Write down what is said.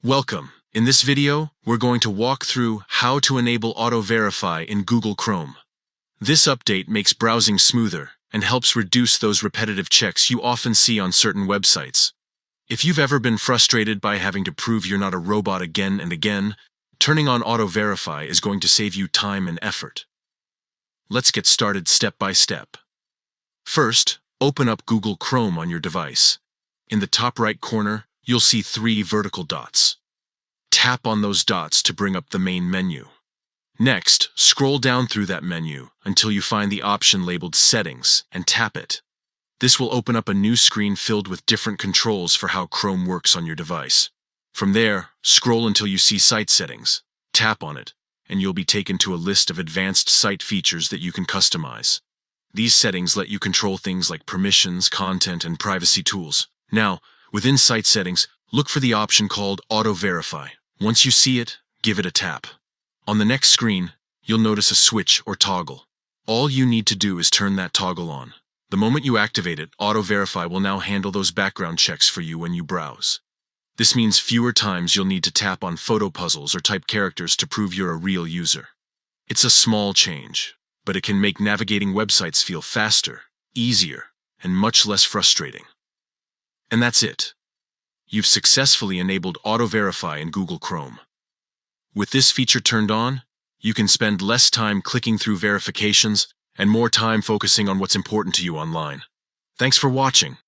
Welcome. In this video, we're going to walk through how to enable auto-verify in Google Chrome. This update makes browsing smoother and helps reduce those repetitive checks you often see on certain websites. If you've ever been frustrated by having to prove you're not a robot again and again, turning on auto-verify is going to save you time and effort. Let's get started step by step. First, open up Google Chrome on your device. In the top right corner, you'll see 3 vertical dots. Tap on those dots to bring up the main menu. Next, scroll down through that menu until you find the option labeled Settings and tap it. This will open up a new screen filled with different controls for how Chrome works on your device. From there, scroll until you see Site Settings. Tap on it, and you'll be taken to a list of advanced site features that you can customize. These settings let you control things like permissions, content, and privacy tools. Now, within Site Settings, look for the option called Auto Verify. Once you see it, give it a tap. On the next screen, you'll notice a switch or toggle. All you need to do is turn that toggle on. The moment you activate it, Auto Verify will now handle those background checks for you when you browse. This means fewer times you'll need to tap on photo puzzles or type characters to prove you're a real user. It's a small change, but it can make navigating websites feel faster, easier, and much less frustrating. And that's it. You've successfully enabled Auto Verify in Google Chrome. With this feature turned on, you can spend less time clicking through verifications and more time focusing on what's important to you online. Thanks for watching.